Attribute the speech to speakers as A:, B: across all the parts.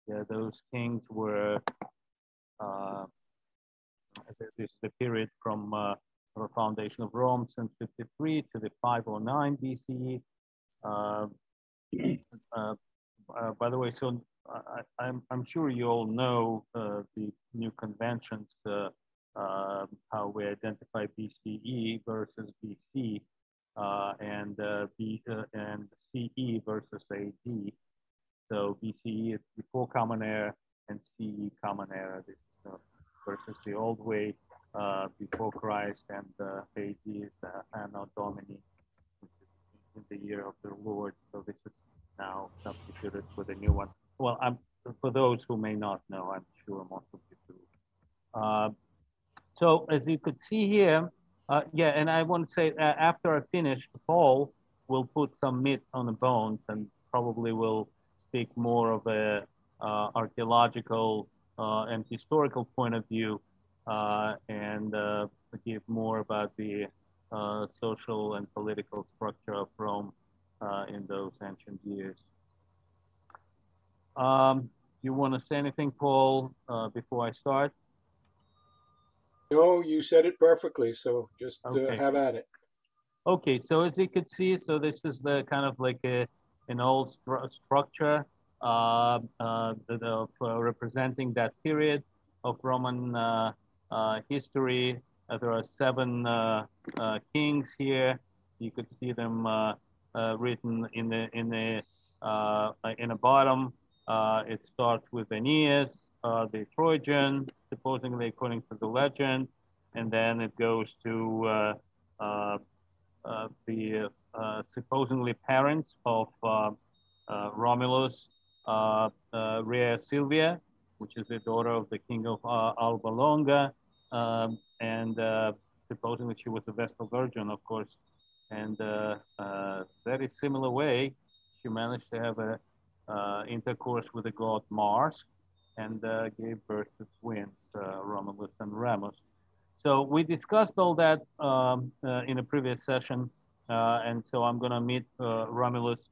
A: yeah, those kings were, this is the period from the foundation of Rome since 53 to the 509 BCE. By the way, so I'm sure you all know the new conventions, how we identify BCE versus BC, and CE versus AD. So BCE is before Common Era, and CE Common Era. This is versus the old way before Christ, and AD is Anno Domini, which is in the year of the Lord. So this is now substituted for the new one. Well, for those who may not know, I'm sure most of you do. So as you could see here, yeah, and I want to say after I finish, Paul will put some meat on the bones and probably will speak more of a archaeological and historical point of view, and give more about the social and political structure of Rome in those ancient years. You want to say anything, Paul, before I start?
B: No, you said it perfectly, so just
A: Okay.
B: have at it.
A: Okay, so as you could see, so this is the kind of like an old structure representing that period of Roman history. There are 7 kings here. You could see them written in the bottom. It starts with Aeneas, the Trojan, supposedly according to the legend, and then it goes to the supposedly parents of Romulus, Rhea Silvia, which is the daughter of the king of Alba Longa, and supposedly she was a Vestal Virgin, of course. And very similar way, she managed to have a intercourse with the god Mars, and gave birth to twins, Romulus and Remus. So we discussed all that in a previous session, and so I'm going to meet Romulus,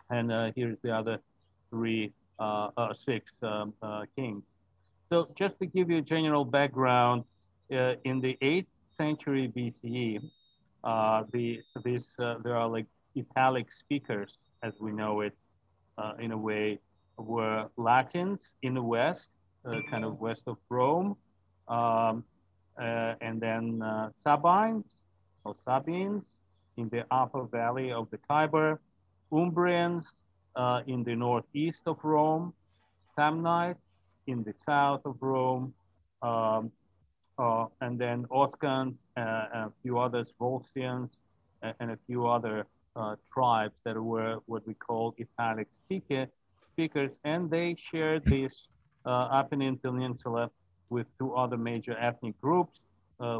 A: and here's the other 6 kings. So just to give you a general background, in the 8th century BCE, there are like Italic speakers, as we know it, in a way, were Latins in the west, kind of west of Rome, and then Sabines or Sabines in the upper valley of the Tiber, Umbrians in the northeast of Rome, Samnites in the south of Rome, and then Oscans, a few others, Volscians, and a few other tribes that were what we call Italic speakers, and they shared this Apennine Peninsula with 2 other major ethnic groups,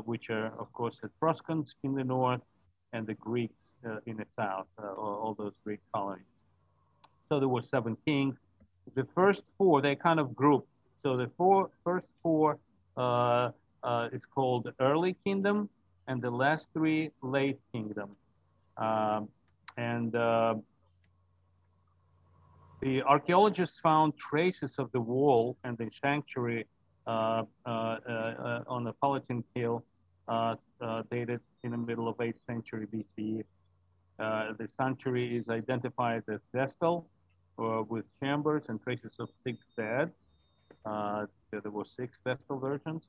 A: which are, of course, Etruscans in the north and the Greeks in the south, all those Greek colonies. So there were 7 kings. The first 4, they kind of grouped. So the first 4 is called Early Kingdom, and the last 3 Late Kingdom. The archaeologists found traces of the wall and the sanctuary on the Palatine Hill, dated in the middle of 8th century BCE. The sanctuary is identified as Vestal, with chambers and traces of 6 beds. There were 6 Vestal Virgins,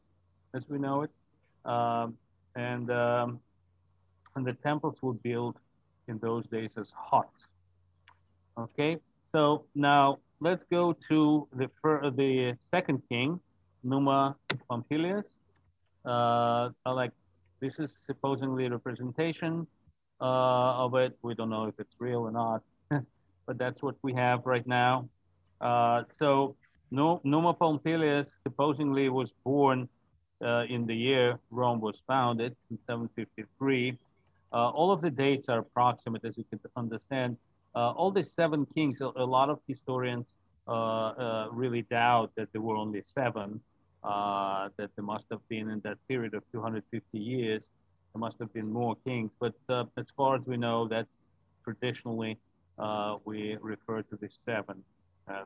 A: as we know it. And the temples were built in those days as huts. Okay, so now let's go to the second king, Numa Pompilius. This is supposedly a representation of it. We don't know if it's real or not, but that's what we have right now. So Numa Pompilius supposedly was born in the year Rome was founded in 753. All of the dates are approximate, as you can understand. All the 7 kings, a lot of historians really doubt that there were only 7, that there must have been in that period of 250 years, there must have been more kings. But as far as we know, that's traditionally we refer to the seven.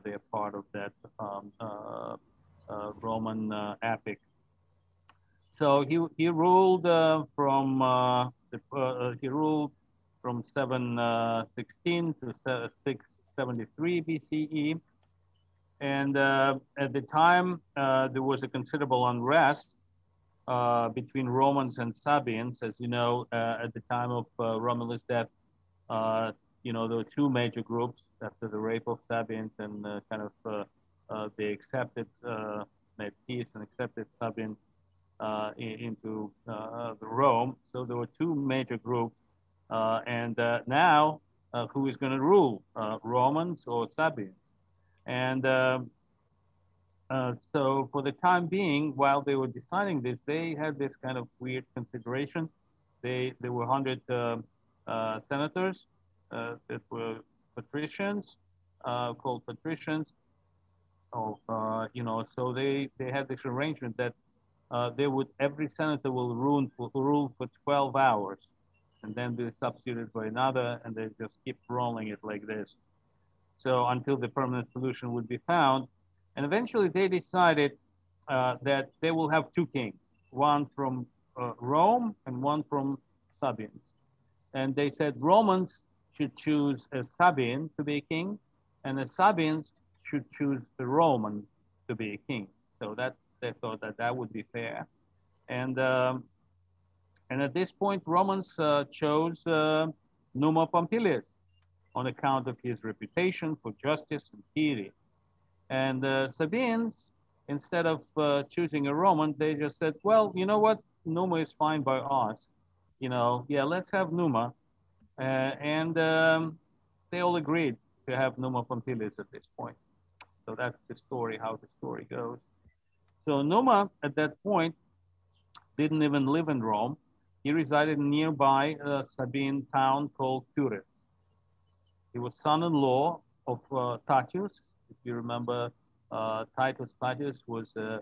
A: They are part of that Roman epic. So he ruled he ruled from 716 to 673 BCE, and at the time there was a considerable unrest between Romans and Sabians. As you know, at the time of Romulus' death, uh, there were two major groups after the rape of Sabians, and they accepted, made peace and accepted Sabians into the Rome. So there were two major groups, and now who is going to rule, Romans or Sabians? And so for the time being, while they were deciding this, they had this kind of weird consideration. There were 100 senators that were patricians, called patricians. So they had this arrangement that every senator will rule for 12 hours, and then be substituted by another, and they just keep rolling it like this. So until the permanent solution would be found. And eventually they decided that they will have two kings, one from Rome and one from Sabians. And they said Romans should choose a Sabian to be a king, and the Sabians should choose the Roman to be a king. So that they thought that would be fair. And at this point, Romans chose Numa Pompilius on account of his reputation for justice and piety. And Sabians, instead of choosing a Roman, they just said, well, you know what? Numa is fine by us. Yeah, let's have Numa. And they all agreed to have Numa Pompilius at this point. So that's the story, how the story goes. So Numa, at that point, didn't even live in Rome. He resided in nearby Sabine town called Cures. He was son-in-law of Tatius. If you remember, Titus Tatius was a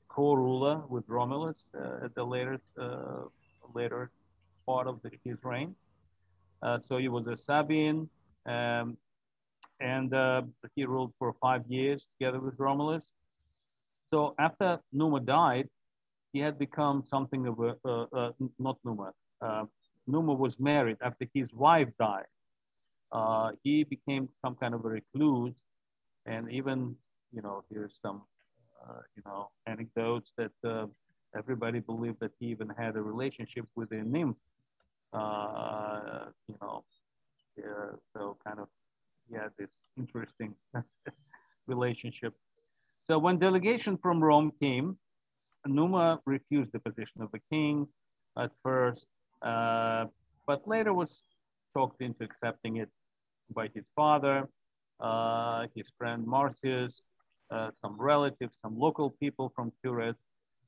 A: co-ruler with Romulus at the later part of his reign. So he was a Sabian, um, and he ruled for 5 years together with Romulus. So after Numa died, he had become something of not Numa. Numa was married after his wife died. He became some kind of a recluse, and even, here's some, anecdotes that everybody believed that he even had a relationship with a nymph, so kind of, he had this interesting relationship. So when delegation from Rome came, Numa refused the position of a king at first, but later was talked into accepting it by his father, his friend Marcius, some relatives, some local people from Cures,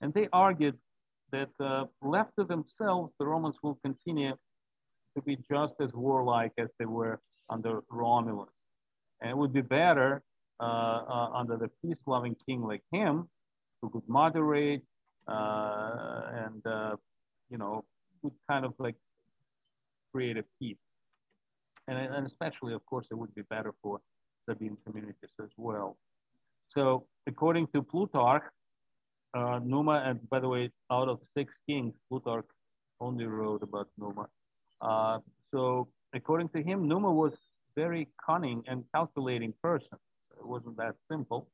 A: and they argued that left to themselves, the Romans will continue to be just as warlike as they were under Romulus. And it would be better under the peace-loving king like him, who could moderate and, would kind of like create a peace. And especially, of course, it would be better for Sabine communities as well. So according to Plutarch, Numa, and by the way, out of 6 kings, Plutarch only wrote about Numa. So according to him, Numa was very cunning and calculating person. It wasn't that simple.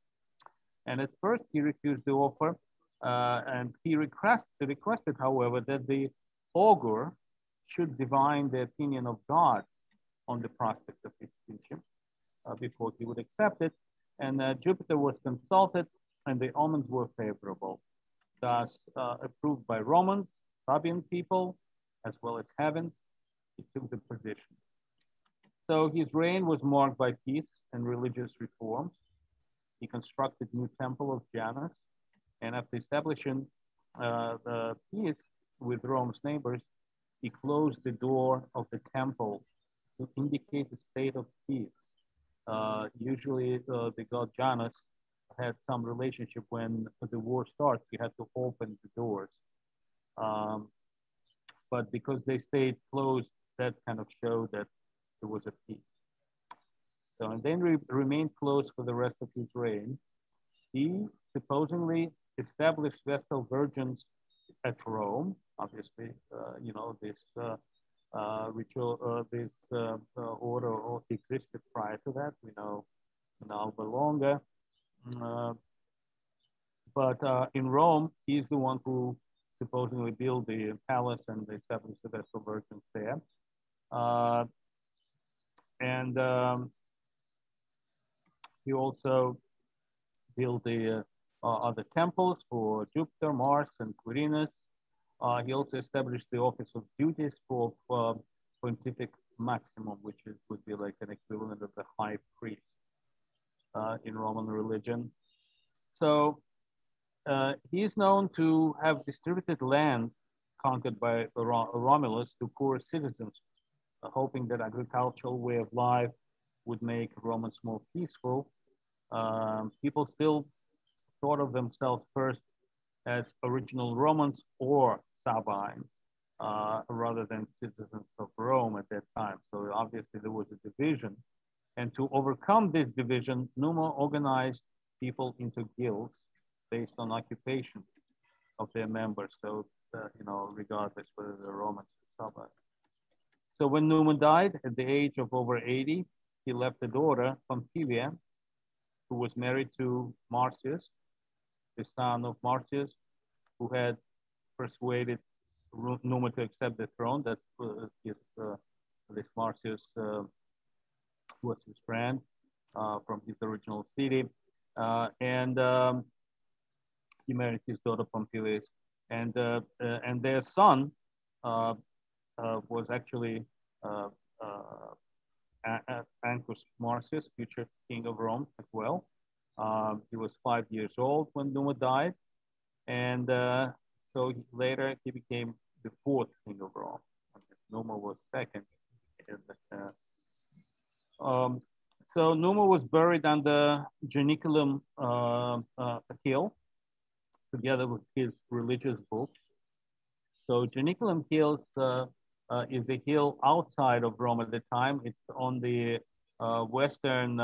A: And at first he refused the offer, and he requested, however, that the augur should divine the opinion of God on the prospect of his kingship before he would accept it. And Jupiter was consulted, and the omens were favorable, thus approved by Romans, Sabian people, as well as heavens. He took the position. So his reign was marked by peace and religious reforms. He constructed new temple of Janus, and after establishing the peace with Rome's neighbors, he closed the door of the temple to indicate a state of peace. Usually the god Janus had some relationship when the war starts, you had to open the doors. But because they stayed closed, that kind of showed that there was a peace. So, and then remained close for the rest of his reign. He supposedly established Vestal Virgins at Rome. Obviously, you know, this ritual, this order existed prior to that. We know in Alba Longa. But in Rome, he's the one who supposedly built the palace and established the Vestal Virgins there. He also built the other temples for Jupiter, Mars, and Quirinus. He also established the office of duties for Pontific Maximum, which would be like an equivalent of the high priest in Roman religion. So he is known to have distributed land conquered by Romulus to poor citizens, hoping that agricultural way of life would make Romans more peaceful. People still thought of themselves first as original Romans or Sabines, rather than citizens of Rome at that time. So obviously there was a division. And to overcome this division, Numa organized people into guilds based on occupation of their members. So, you know, regardless whether they're Romans or Sabines. So when Numa died at the age of over 80, he left a daughter, Pompilia, who was married to Marcius, the son of Marcius, who had persuaded Numa to accept the throne. That this Marcius was his friend from his original city. He married his daughter Pompilia. And their son was actually Angus Masters, future king of Rome as well. He was 5 years old when Numa died, and so later he became the 4th king of Rome. Numa was 2nd. So Numa was buried under Janiculum Hill, together with his religious books. So Janiculum Hills is a hill outside of Rome at the time. It's on the western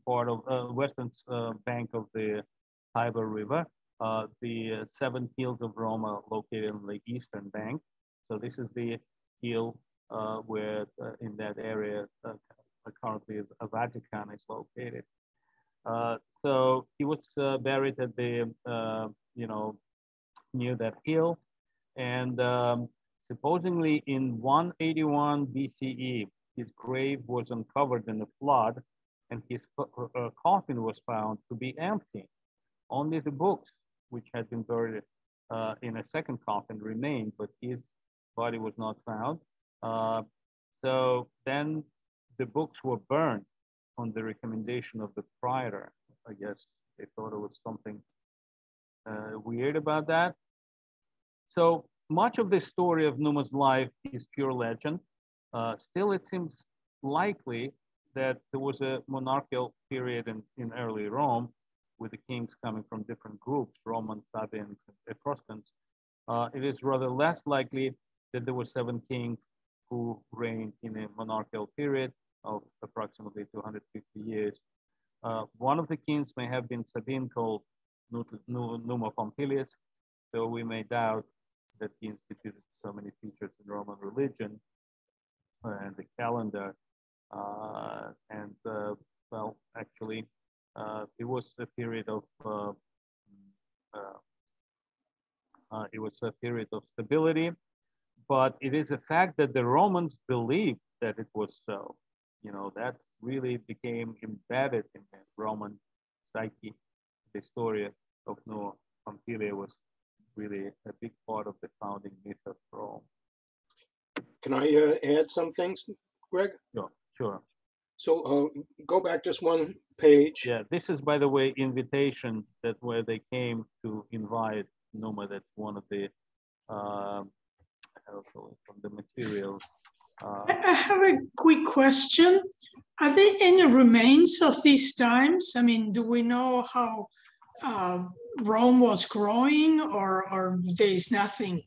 A: part of western bank of the Tiber River. The 7 hills of Rome are located on the eastern bank. So this is the hill where in that area currently a Vatican is located. So he was buried at the you know, near that hill, and supposedly in 181 BCE, his grave was uncovered in a flood, and his coffin was found to be empty. Only the books, which had been buried in a second coffin, remained, but his body was not found. So then the books were burned on the recommendation of the praetor. I guess they thought it was something weird about that. So much of the story of Numa's life is pure legend. Still, it seems likely that there was a monarchical period in early Rome, with the kings coming from different groups, Romans, Sabines, and Etruscans. It is rather less likely that there were 7 kings who reigned in a monarchical period of approximately 250 years. One of the kings may have been Sabine, called Numa Pompilius, so we may doubt that he instituted so many features in Roman religion and the calendar. Well, actually, it was a period of stability, but it is a fact that the Romans believed that it was so. You know, that really became embedded in the Roman psyche. The story of Numa Pompilia was really a big part of the founding myth of Rome.
B: Can I add some things, Greg?
A: Sure.
B: So go back just one page.
A: Yeah, this is, by the way, invitation that where they came to invite Numa. That's one of the from the materials.
C: I have a quick question. Are there any remains of these times? I mean, do we know how Rome was growing, or there is nothing?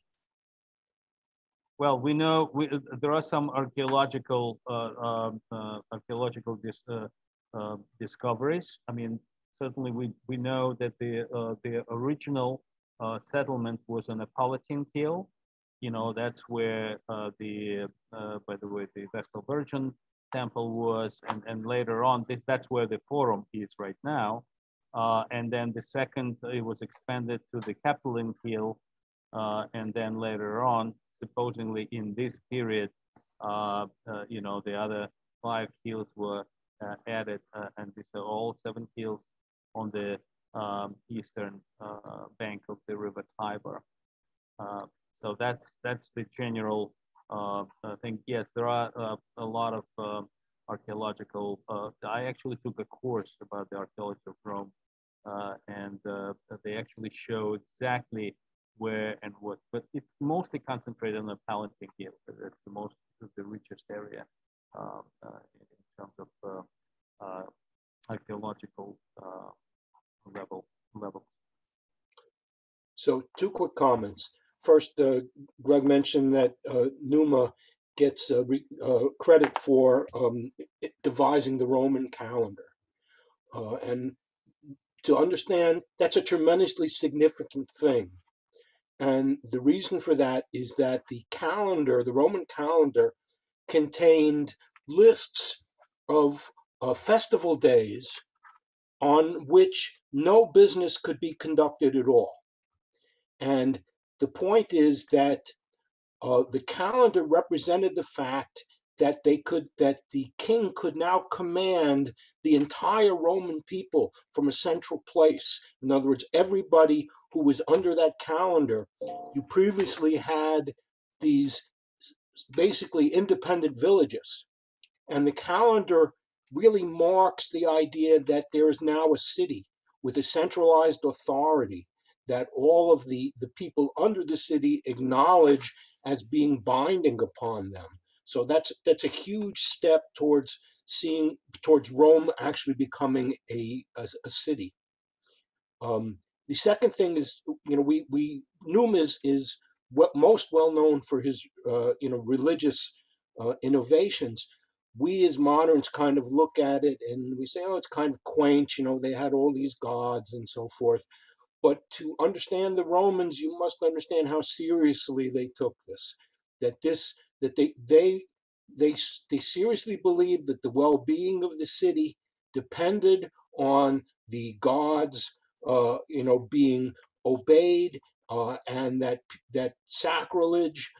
A: well, we know there are some archaeological discoveries. I mean, certainly we know that the original settlement was on a Palatine Hill. You know, that's where by the way, the Vestal Virgin temple was, and later on, that's where the forum is right now. And then the second, it was expanded to the Capitoline Hill, and then later on, supposedly in this period, you know, the other 5 hills were added, and these are all 7 hills on the eastern bank of the river Tiber. So that's the general thing. Yes, there are a lot of archaeological. I actually took a course about the archaeology of Rome, and they actually show exactly where and what, but it's mostly concentrated on the Palatine Hill. That's the richest area in terms of archaeological levels.
B: So 2 quick comments. First, Greg mentioned that Numa gets credit for devising the Roman calendar. And to understand, that's a tremendously significant thing. And the reason for that is that the calendar, the Roman calendar, contained lists of festival days on which no business could be conducted at all. And the point is that the calendar represented the fact that the king could now command the entire Roman people from a central place. In other words, everybody who was under that calendar, you previously had these basically independent villages. And the calendar really marks the idea that there is now a city with a centralized authority that all of the people under the city acknowledge as being binding upon them. So that's a huge step towards Rome actually becoming a city. The second thing is, you know, Numa is what most well known for his you know, religious innovations. We as moderns kind of look at it and we say, oh, it's kind of quaint, you know, they had all these gods and so forth. But to understand the Romans, you must understand how seriously they took this. That they seriously believed that the well-being of the city depended on the gods, you know, being obeyed, and that sacrilege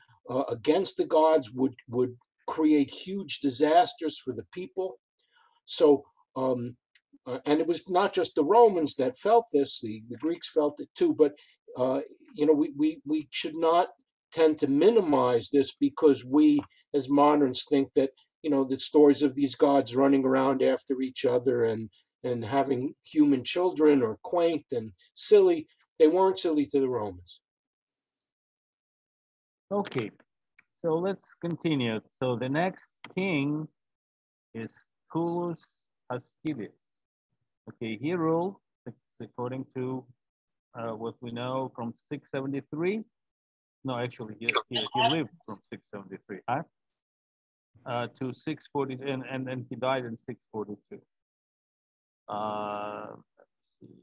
B: against the gods would create huge disasters for the people. So. And it was not just the Romans that felt this; the Greeks felt it too. But you know, we should not tend to minimize this because we, as moderns, think that, you know, the stories of these gods running around after each other and having human children are quaint and silly. They weren't silly to the Romans.
A: Okay, so let's continue. So the next king is Tullus Hostilius. Okay, he ruled, according to what we know, from 673. No, actually, he lived from 673 to 640, and he died in 642. Let's see.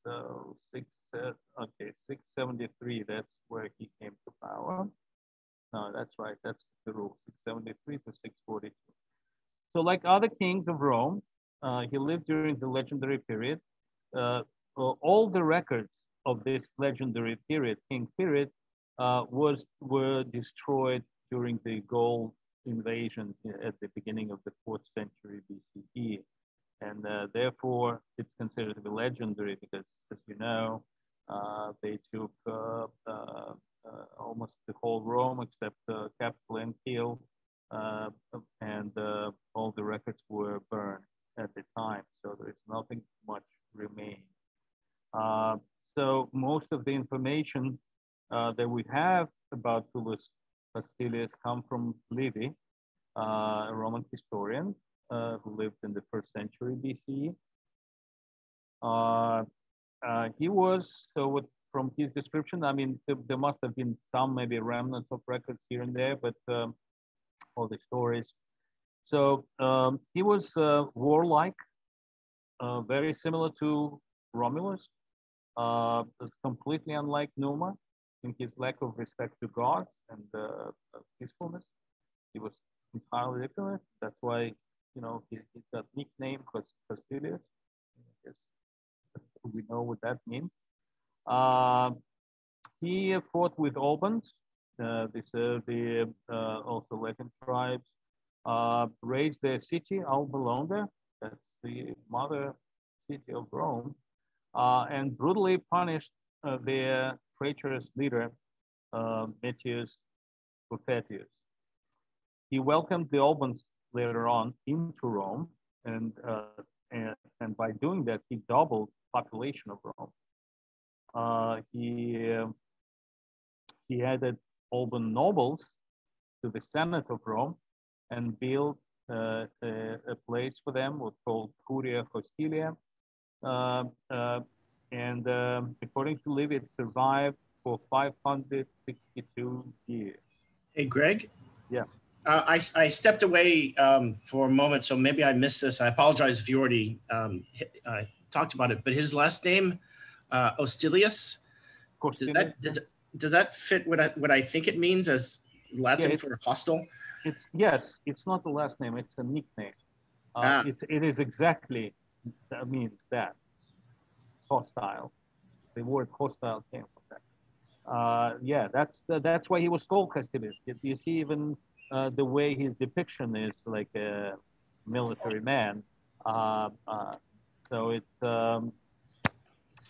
A: So 673. That's where he came to power. No, that's right. That's the rule. 673 to 642. So, like other kings of Rome, he lived during the legendary period. All the records of this legendary king period, were destroyed during the Gaul invasion at the beginning of the 4th century BCE. And therefore, it's considered to be legendary because, as you know, they took almost the whole Rome except Capitoline Hill, and all the records were burned at the time, so there's nothing much remain. So most of the information that we have about Tullus Hostilius come from Livy, a Roman historian who lived in the 1st century BCE. He was, so from his description, I mean, there must have been some maybe remnants of records here and there, but all the stories. So he was warlike, very similar to Romulus, was completely unlike Numa in his lack of respect to gods and peacefulness. He was entirely different. That's why, you know, he got nickname Hostilius. We know what that means. He fought with Albans. These are the also Latin tribes. Raised their city, Alba Longa. That's the mother city of Rome. And brutally punished their traitorous leader, Metius Profetius. He welcomed the Albans later on into Rome, and by doing that, he doubled the population of Rome. He added Alban nobles to the Senate of Rome and built a place for them, what's called Curia Hostilia. And according to Livy, it survived for 562 years.
D: Hey, Greg?
A: Yeah.
D: I stepped away for a moment, so maybe I missed this. I apologize if you already talked about it, but his last name, Ostilius, does that fit what I think it means as Latin for hostile?
A: It's not the last name, it's a nickname. It is exactly, that means that, hostile. The word hostile came from that. That's why he was called Hostilius. You see even the way his depiction is like a military man. So it's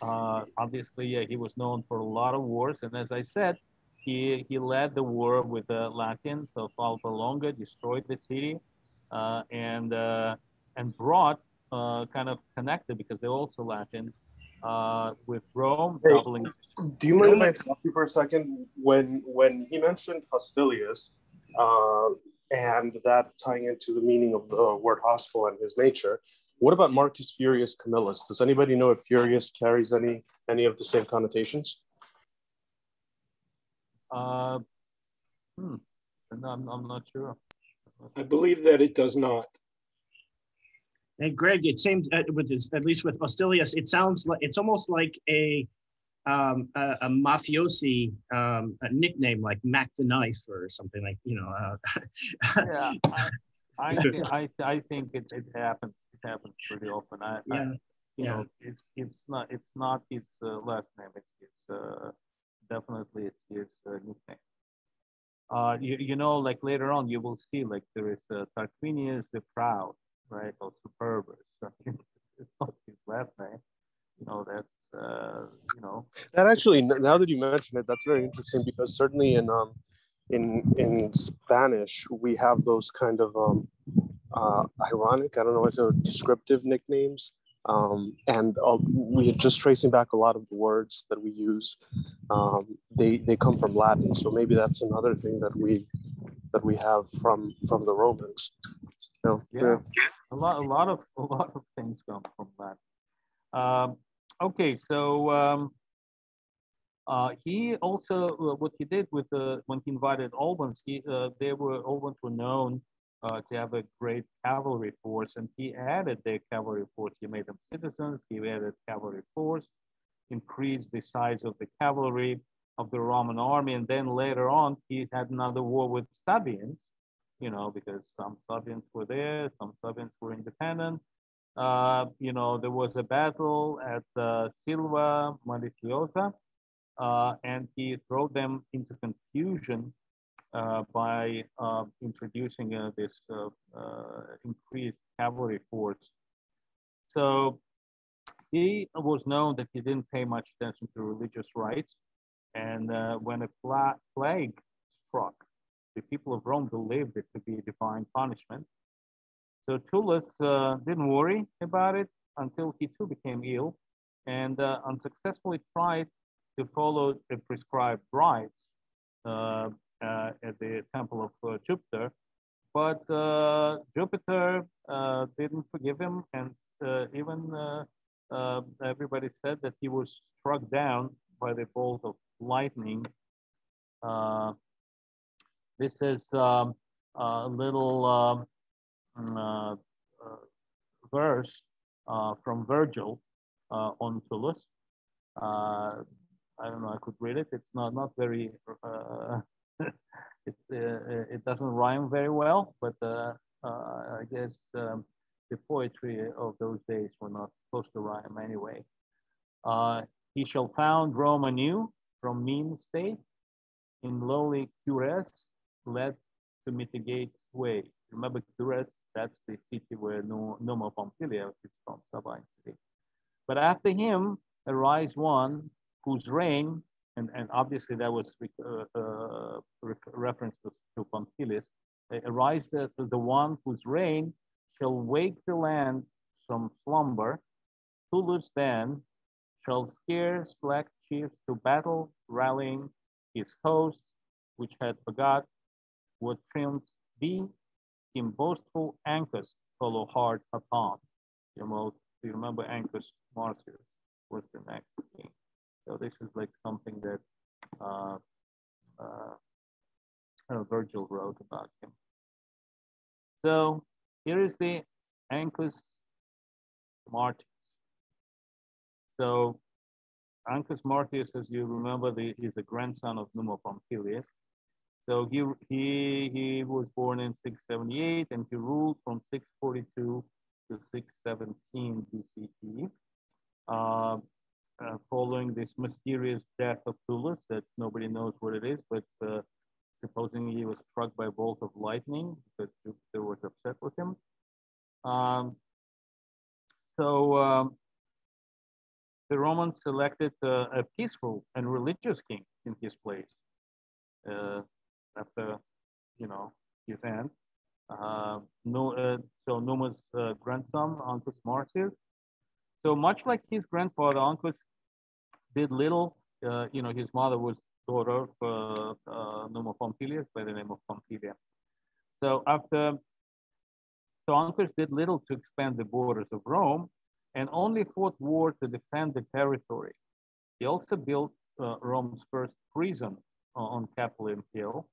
A: obviously, he was known for a lot of wars, and as I said, he led the war with the Latins of Alba Longa, destroyed the city, and brought kind of connected, because they're also Latins, with Rome,
E: hey,
A: doubling.
E: Do you mind if I stop you for a second? When he mentioned Hostilius, and that tying into the meaning of the word hostile and his nature, what about Marcus Furius Camillus? Does anybody know if Furius carries any of the same connotations?
A: I'm not sure.
B: I believe that it does not.
D: Hey, Greg, it seemed with this, at least with Hostilius, it sounds like it's almost like a mafiosi nickname, like Mac the Knife or something, like, you know.
A: Yeah, I think it happens. It happens pretty often. You know, it's not his last name. It's definitely it's his nickname. You know, like later on, you will see like there is Tarquinius the Proud, right, or Superbus. It's not his last name. You know, that's you know.
E: That actually, now that you mention it, that's very interesting, because certainly in Spanish we have those kind of ironic, I don't know, as a descriptive nicknames. And we are just tracing back a lot of the words that we use. They come from Latin, so maybe that's another thing that we have from the Romans. You know,
A: a lot of things come from that. Okay, so he also what he did with when he invited Albans, Albans were known to have a great cavalry force, and he added their cavalry force. He made them citizens. He added cavalry force, increased the size of the cavalry of the Roman army, and then later on he had another war with Sabians. You know, because some Sabians were there, some Sabians were independent. You know, there was a battle at Silva Maliciosa, and he threw them into confusion by introducing this increased cavalry force. So he was known that he didn't pay much attention to religious rites, and when a plague struck, the people of Rome believed it to be a divine punishment. So Tullus didn't worry about it until he too became ill, and unsuccessfully tried to follow the prescribed rites at the temple of Jupiter. But Jupiter didn't forgive him, and even everybody said that he was struck down by the bolt of lightning. This is a little verse from Virgil on Tullus. I don't know, I could read it. It's not very, it doesn't rhyme very well, but I guess the poetry of those days were not supposed to rhyme anyway. He shall found Rome anew from mean state, in lowly Cures, led to mitigate way. Remember Cures, that's the city where Numa Pompilia is from, Sabine city. But after him arise one whose reign, and obviously that was reference to Pompilius, arise the one whose reign shall wake the land from slumber. Tullus then shall scare slack chiefs to battle, rallying his hosts, which had forgot what triumphs be, him boastful Angus follow hard upon. You remember Angus Masters was the next king. So this is like something that Virgil wrote about him. So here is the Angus Martius. So Angus Martius, as you remember, is a grandson of Numa Pompilius. So he was born in 678 and he ruled from 642 to 617 BCE. Following this mysterious death of Tullus that nobody knows what it is, but supposing he was struck by a bolt of lightning, but Jupiter was upset with him. The Romans selected a peaceful and religious king in his place after, his end. So Numa's grandson, Angus Masters. So much like his grandfather, Angus did little. His mother was daughter of Numa Pompilius by the name of Pompilia. So Angus did little to expand the borders of Rome, and only fought war to defend the territory. He also built Rome's first prison on Palatine Hill.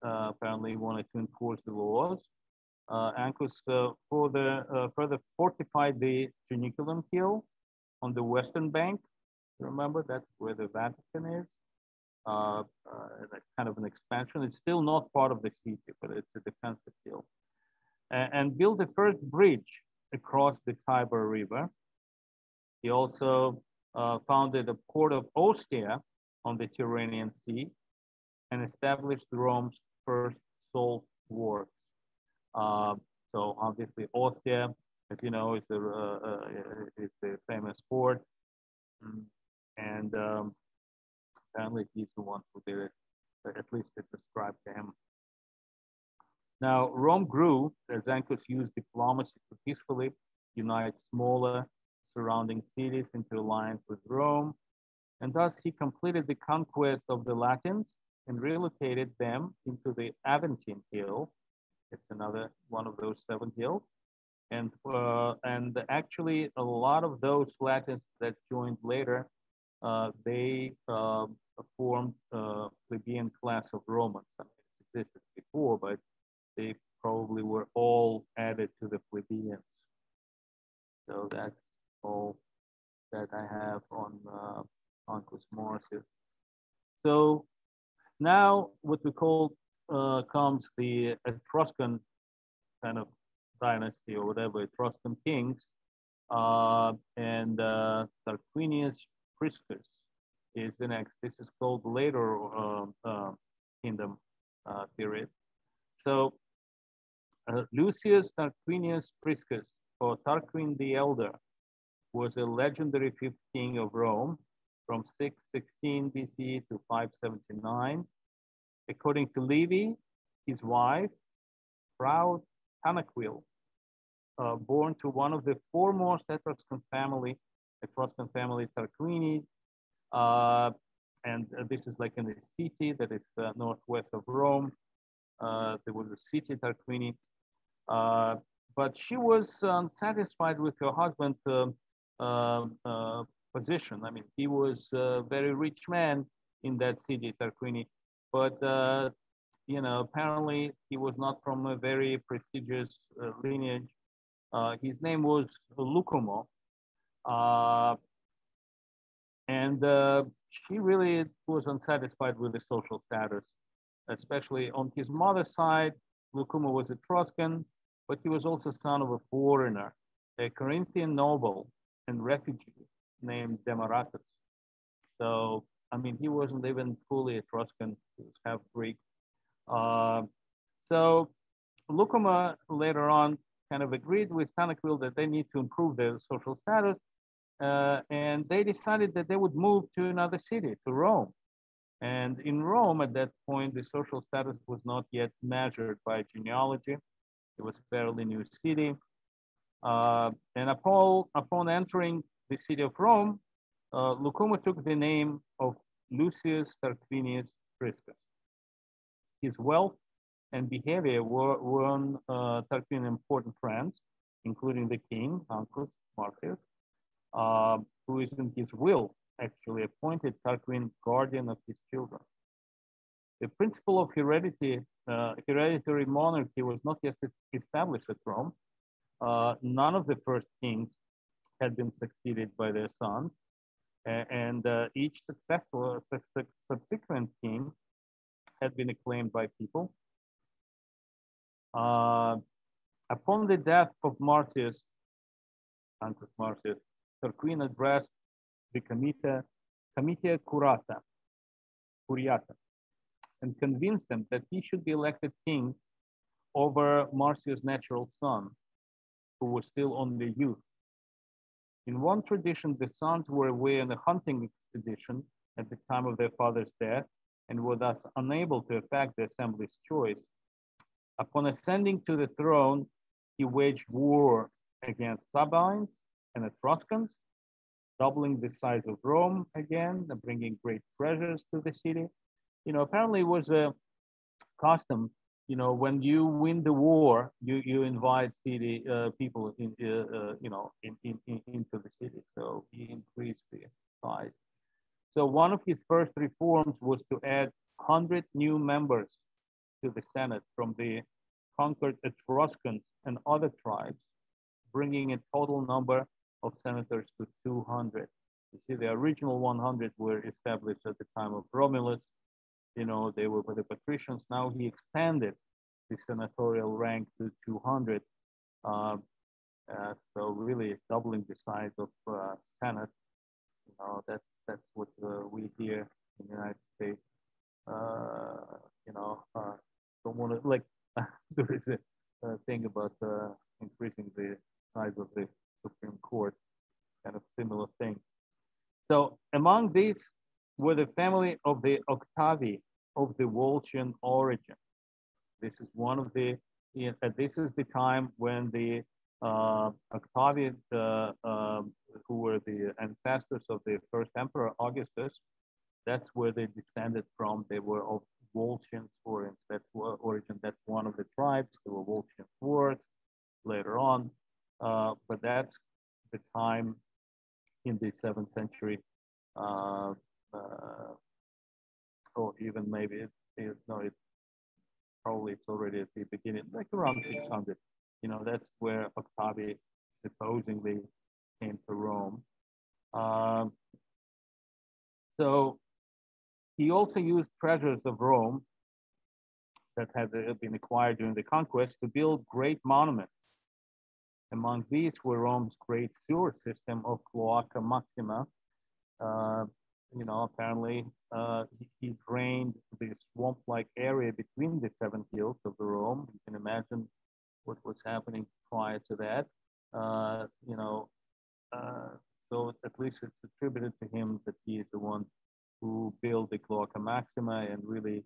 A: Apparently, he wanted to enforce the laws. Angus further fortified the Janiculum Hill on the western bank. Remember, that's where the Vatican is. Kind of an expansion. It's still not part of the city, but it's a defensive hill. And built the first bridge across the Tiber River. He also founded a port of Ostia on the Tyrrhenian Sea and established Rome's first salt works. So obviously Ostia, as you know, is the famous port. And apparently he's the one who did it, at least it's ascribed to him. Now, Rome grew as Angus used diplomacy to peacefully unite smaller surrounding cities into alliance with Rome. And thus he completed the conquest of the Latins and relocated them into the Aventine Hill. It's another one of those 7 hills. And actually a lot of those Latins that joined later, they formed a plebeian class of Romans. I mean, it existed before, but they probably were all added to the plebeians. So that's all that I have on Angus Masters. So now what we call comes the Etruscan kind of dynasty or whatever, Etruscan kings, and Tarquinius Priscus is the next. This is called later kingdom period. So Lucius Tarquinius Priscus, or Tarquin the Elder, was a legendary 5th king of Rome from 616 BCE to 579. According to Livy, his wife, proud Tanaquil, born to one of the foremost Etruscan family Tarquini, and this is like in a city that is northwest of Rome. There was a city Tarquini, but she was unsatisfied with her husband position. I mean, he was a very rich man in that city, Tarquini, but apparently he was not from a very prestigious lineage. His name was Lucumo, and she really was unsatisfied with the social status, especially on his mother's side. Lucumo was Etruscan, but he was also son of a foreigner, a Corinthian noble and refugee named Demaratus. So, I mean, he wasn't even fully Etruscan, he was half Greek. So Lucuma later on kind of agreed with Tanaquil that they need to improve their social status, and they decided that they would move to another city, to Rome. And in Rome, at that point, the social status was not yet measured by genealogy. It was a fairly new city. And upon entering the city of Rome, Lucuma took the name of Lucius Tarquinius Priscas. His wealth and behavior won Tarquinian important friends, including the king, Angus Masters, who is in his will actually appointed Tarquin guardian of his children. The principle of hereditary monarchy was not yet established at Rome. None of the first kings had been succeeded by their sons, and each subsequent king had been acclaimed by people. Upon the death of Marcius, Angus Marcius, Tarquin addressed the Comitia Curiata, and convinced them that he should be elected king over Marcius' natural son, who was still only youth. In one tradition, the sons were away on a hunting expedition at the time of their father's death and were thus unable to affect the assembly's choice. Upon ascending to the throne, he waged war against Sabines and Etruscans, doubling the size of Rome again, bringing great treasures to the city. Apparently it was a custom, when you win the war, you invite city people into the city. So he increased the size. So one of his first reforms was to add 100 new members to the Senate from the conquered Etruscans and other tribes, bringing a total number of senators to 200. You see, the original 100 were established at the time of Romulus. They were for the patricians. Now he expanded the senatorial rank to 200. So really doubling the size of Senate. That's what we hear in the United States. Don't want to there is a thing about increasing the size of the Supreme Court, kind of similar thing. So among these were the family of the Octavi of the Volscian origin. This is one of the. This is the time when the Octavians, who were the ancestors of the first emperor Augustus, that's where they descended from. They were of Volscian origin. That's one of the tribes. There were Volscian swords later on, but that's the time in the 7th century, or even maybe probably it's already at the beginning, like around 600. That's where Octavi supposedly came to Rome. So he also used treasures of Rome that had been acquired during the conquest to build great monuments. Among these were Rome's great sewer system of Cloaca Maxima. Apparently he drained the swamp-like area between the 7 hills of the Rome. You can imagine what was happening prior to that. So at least it's attributed to him that he is the one who built the Cloaca Maxima and really,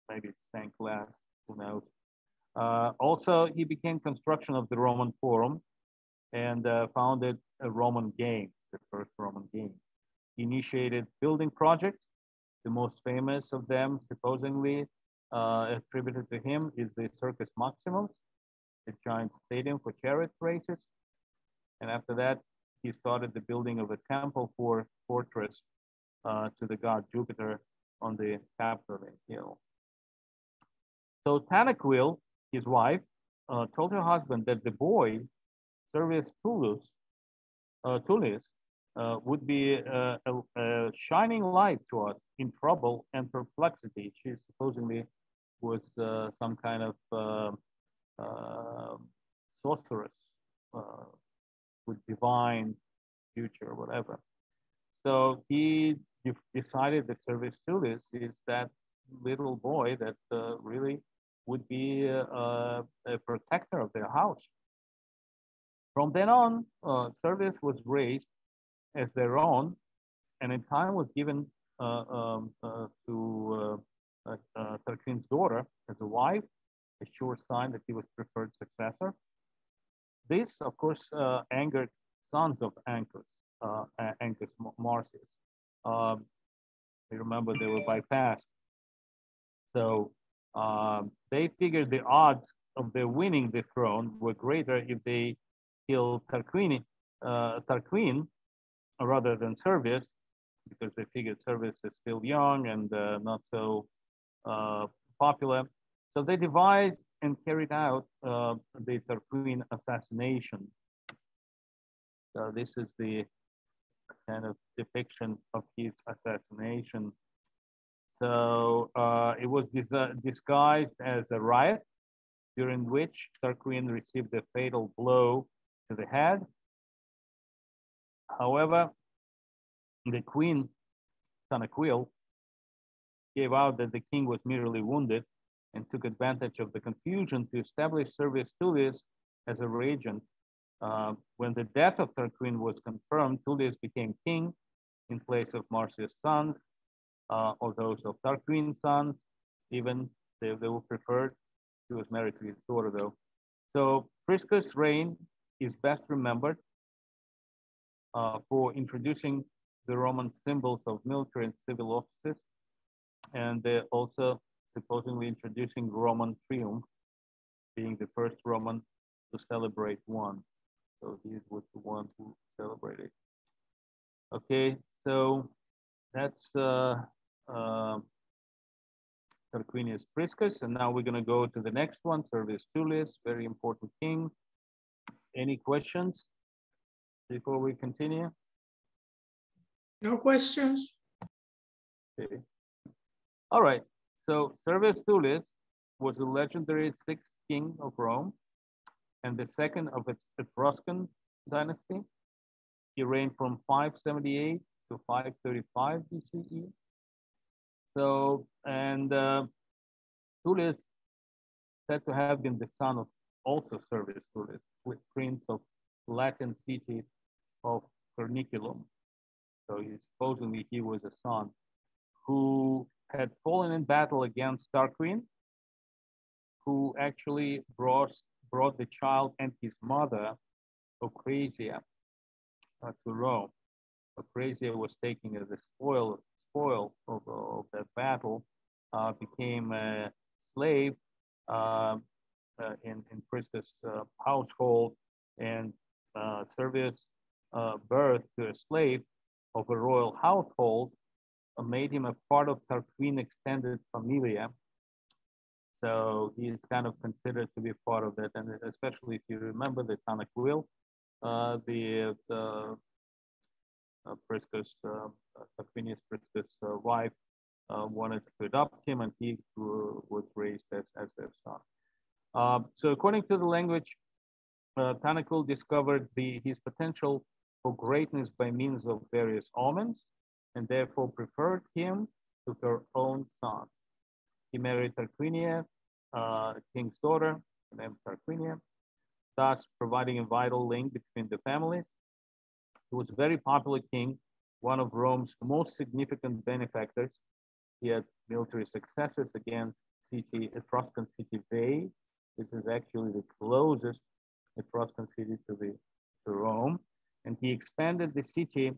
A: maybe it's stained glass, who knows. Also, he began construction of the Roman Forum and founded a Roman game, the first Roman game. He initiated building projects. The most famous of them, supposedly attributed to him, is the Circus Maximus, a giant stadium for chariot races. And after that, he started the building of a temple for fortress to the god Jupiter on the Palatine Hill. So Tanaquil, his wife, told her husband that the boy, Servius Tullius, would be a shining light to us in trouble and perplexity. She supposedly was some kind of sorceress with divine future or whatever. So he decided that Servius Tullius is that little boy that really would be a protector of their house. From then on, Servius was raised as their own, and in time was given to Tarquinius' daughter as a wife, a sure sign that he was preferred successor. This, of course, angered sons of Angus Masters. You remember they were bypassed. So they figured the odds of their winning the throne were greater if they killed Tarquin rather than Servius, because they figured Servius is still young and not so popular. So they devised and carried out the Tarquin assassination. So this is the kind of depiction of his assassination. So it was disguised as a riot during which Tarquin received a fatal blow to the head. However, the queen, Tanaquil, gave out that the king was merely wounded and took advantage of the confusion to establish Servius Tullius as a regent. When the death of Tarquin was confirmed, Tullius became king in place of Marcius' sons, or those of Tarquin's sons, even they were preferred. He was married to his daughter, though. So Priscus' reign is best remembered for introducing the Roman symbols of military and civil offices, and also supposedly introducing Roman triumph, being the first Roman to celebrate one. So he was the one who celebrated. Okay, so that's Tarquinius Priscus, and now we're going to go to the next one, Servius Tullius, very important king. Any questions before we continue?
C: No questions.
A: Okay. All right. So Servius Tullius was the legendary sixth king of Rome and the second of its Etruscan dynasty. He reigned from 578 to 535 BCE. So, and Tullius said to have been the son of also Servius Tullius, prince of Latin city of Corniculum. So supposedly he was a son who had fallen in battle against Tarquin, who actually brought the child and his mother, Ocrasia, to Rome. Ocrasia was taken as a spoil of that battle, became a slave in Priscus' household, and Servius' birth to a slave of a royal household made him a part of Tarquin extended familia. So he is kind of considered to be part of that, and especially if you remember the Tanaquil, the Priscus, Tarquinius Priscus' wife, wanted to adopt him, and he was raised as their son. So according to the language, Tanaquil discovered his potential for greatness by means of various omens, and therefore preferred him to her own sons. He married Tarquinia, king's daughter, named Tarquinia, thus providing a vital link between the families. He was a very popular king, one of Rome's most significant benefactors. He had military successes against Etruscan city Veii. This is actually the closest Etruscan city to Rome. And he expanded the city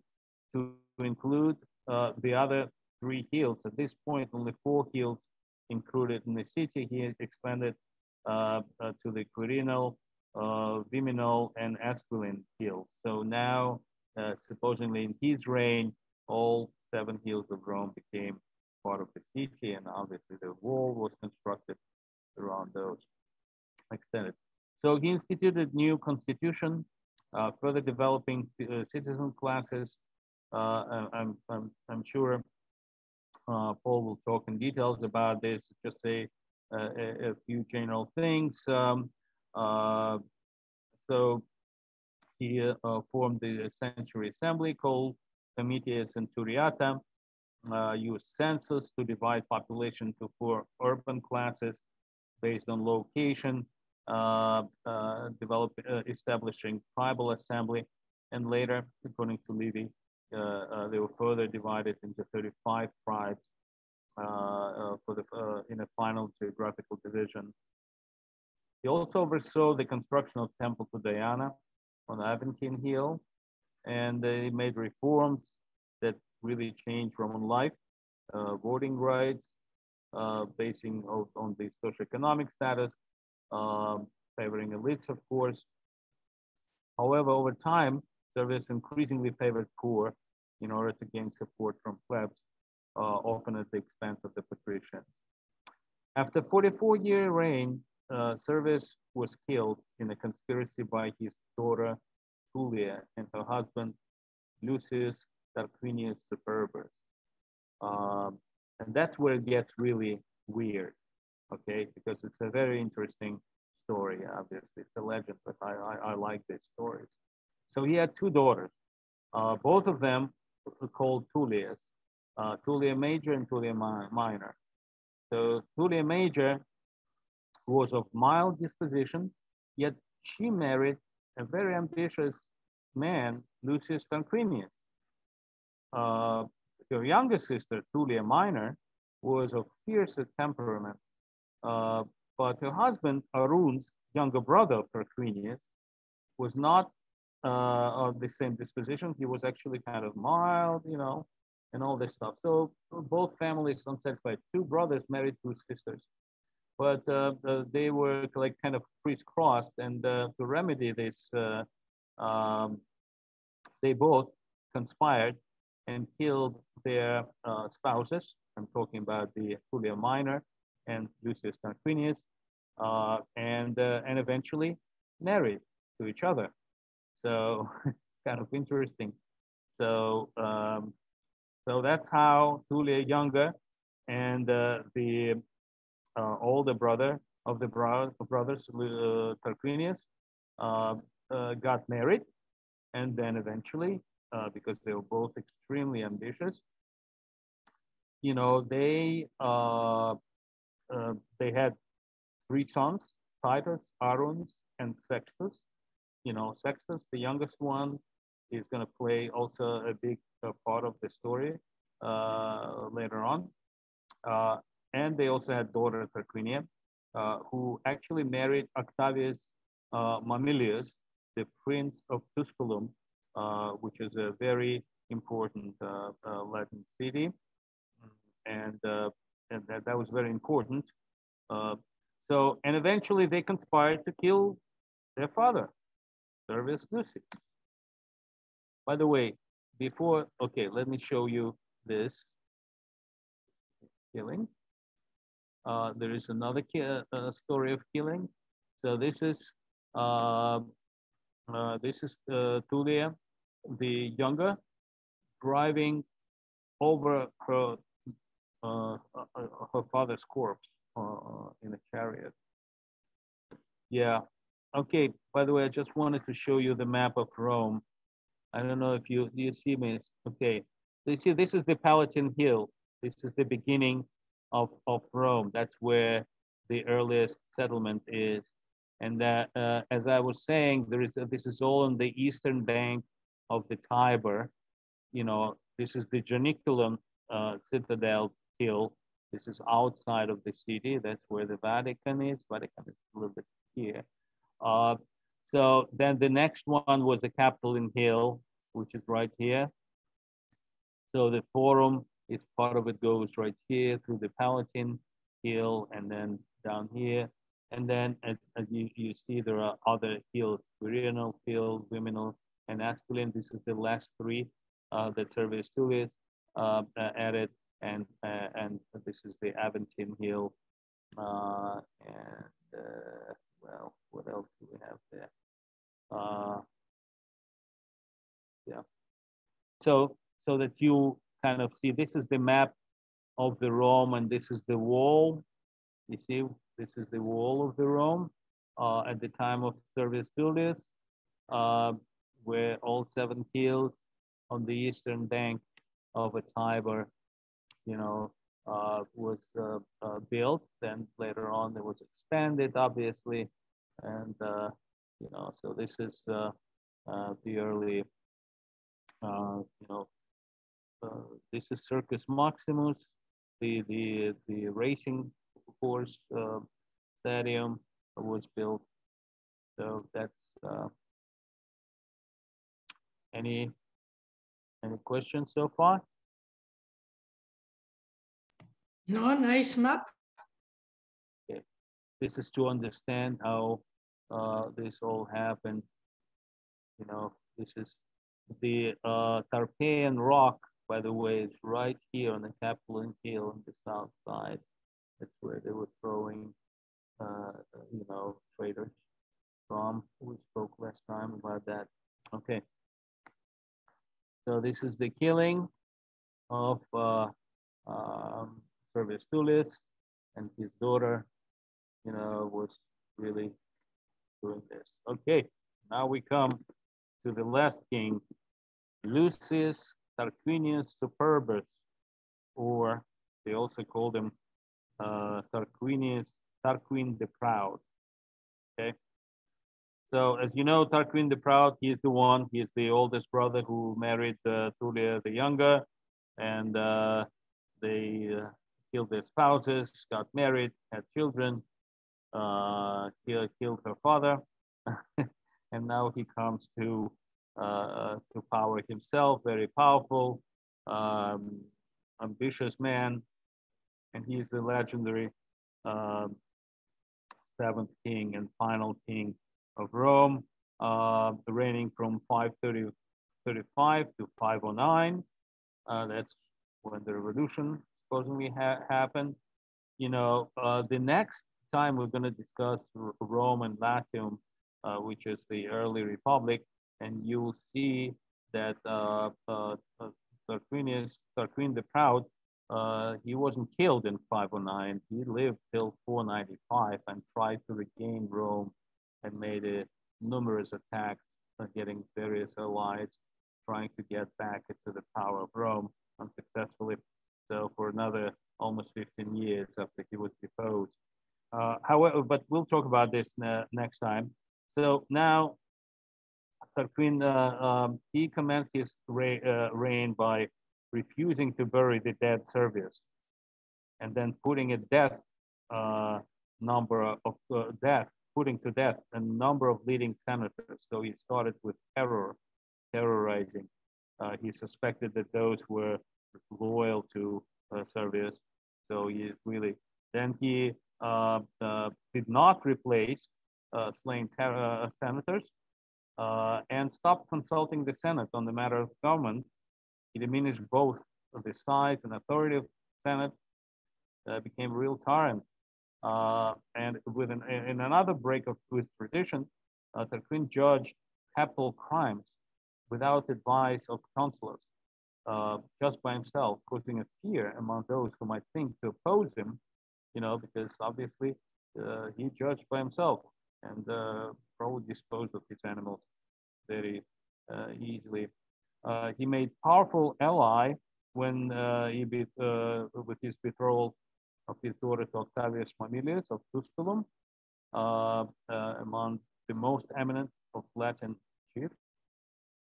A: to include the other 3 hills. At this point, only 4 hills included in the city. He expanded to the Quirinal, Viminal, and Esquiline hills. So now supposedly in his reign, all 7 hills of Rome became part of the city, and obviously the wall was constructed around those extended. So he instituted new constitution, further developing citizen classes. I'm sure Paul will talk in details about this. Just a few general things. So he formed the Century Assembly called Comitia Centuriata, used census to divide population into 4 urban classes based on location, establishing tribal assembly, and later, according to Livy, they were further divided into 35 tribes in a final geographical division. He also oversaw the construction of Temple to Diana on Palatine Hill, and they made reforms that really changed Roman life, voting rights, basing on the socioeconomic status, favoring elites, of course. However, over time, Servius increasingly favored poor in order to gain support from plebs, often at the expense of the patricians. After 44-year reign, Servius was killed in a conspiracy by his daughter Tullia and her husband Lucius Tarquinius Superbus. And that's where it gets really weird, okay? Because it's a very interesting story, obviously. It's a legend, but I like these stories. So he had 2 daughters. Both of them were called Tullias, Tullia Major and Tullia Minor. So Tullia Major was of mild disposition, yet she married a very ambitious man, Lucius Tarquinius. Her younger sister, Tullia Minor, was of fiercer temperament, but her husband, Arun's younger brother, Tarquinius, was not of the same disposition. He was actually kind of mild, you know, and all this stuff. So both families unsatisfied. 2 brothers married 2 sisters, but they were like kind of crisscrossed. And to remedy this, they both conspired and killed their spouses. I'm talking about the Tullia Minor and Lucius Tarquinius, and eventually married to each other. So it's kind of interesting. So so that's how Tullia Younger and the older brother of the brothers, Tarquinius, got married, and then eventually, because they were both extremely ambitious, you know, they had 3 sons: Titus, Arun, and Sextus. You know, Sextus, the youngest one, is going to play also a big part of the story later on. And they also had daughter Tarquinia, who actually married Octavius Mamilius, the prince of Tusculum, which is a very important Latin city. And that was very important. And eventually they conspired to kill their father, Servius Lucius. By the way, okay, let me show you this killing. There is another story of killing. So this is Tullia, the younger, driving over her father's corpse in a chariot. Yeah. Okay. By the way, I just wanted to show you the map of Rome. I don't know if do you see me? Okay. So you see, this is the Palatine Hill. This is the beginning of Rome. That's where the earliest settlement is. And as I was saying, this is all on the eastern bank of the Tiber. You know, this is the Janiculum Citadel Hill. This is outside of the city. That's where the Vatican is. Vatican is a little bit here. So then the next one was the Capitoline Hill, which is right here. So the Forum is part of it, goes right here through the Palatine Hill and then down here. And then as you see, there are other hills: Quirinal Hill, Viminal and Asculin. This is the last three that Servius Tullius added, and this is the Aventine Hill. Well, what else do we have there? Yeah. So that you kind of see, this is the map of the Rome, and this is the wall. You see, this is the wall of the Rome at the time of Servius Tullius, where all 7 hills on the eastern bank of a Tiber, was built. Then later on, it was expanded, obviously, and so this is the early, this is Circus Maximus, the racing horse stadium was built. So that's any questions so far?
C: No, nice map.
A: Okay. This is to understand how this all happened. This is the Tarpeian Rock, by the way, is right here on the Capitoline Hill on the south side. That's where they were throwing, traders from. We spoke last time about that. Okay. So this is the killing of Servius Tullius, and his daughter, was really doing this. Okay, now we come to the last king, Lucius Tarquinius Superbus, or they also called him Tarquin the Proud. Okay, so as you know, Tarquin the Proud, he is the oldest brother who married Tullia the Younger, and they killed their spouses, got married, had children, killed her father, and now he comes to power himself, very powerful, ambitious man, and he is the legendary 7th king and final king of Rome, reigning from 535 to 509. That's when the revolution supposedly happened. The next time we're going to discuss Rome and Latium, which is the early republic, and you'll see that Tarquin the Proud, he wasn't killed in 509. He lived till 495 and tried to regain Rome and made numerous attacks, getting various allies, trying to get back into the power of Rome unsuccessfully. So for another almost 15 years after he was deposed. However, but we'll talk about this next time. So now Tarquin, he commenced his reign by refusing to bury the dead Servius, and then putting to death a number of leading senators. So he started with terrorizing. He suspected that those were loyal to Servius. So he really, then he did not replace slain senators and stopped consulting the Senate on the matter of government. He diminished both the size and authority of the Senate, became a real tyrant. And in another break with tradition, Tarquin judged capital crimes without advice of counselors, just by himself, causing a fear among those who might think to oppose him, because obviously he judged by himself and probably disposed of his animals very easily. He made powerful ally when with his betrothal of his daughter to Octavius Mamilius of Tusculum, among the most eminent of Latin chiefs.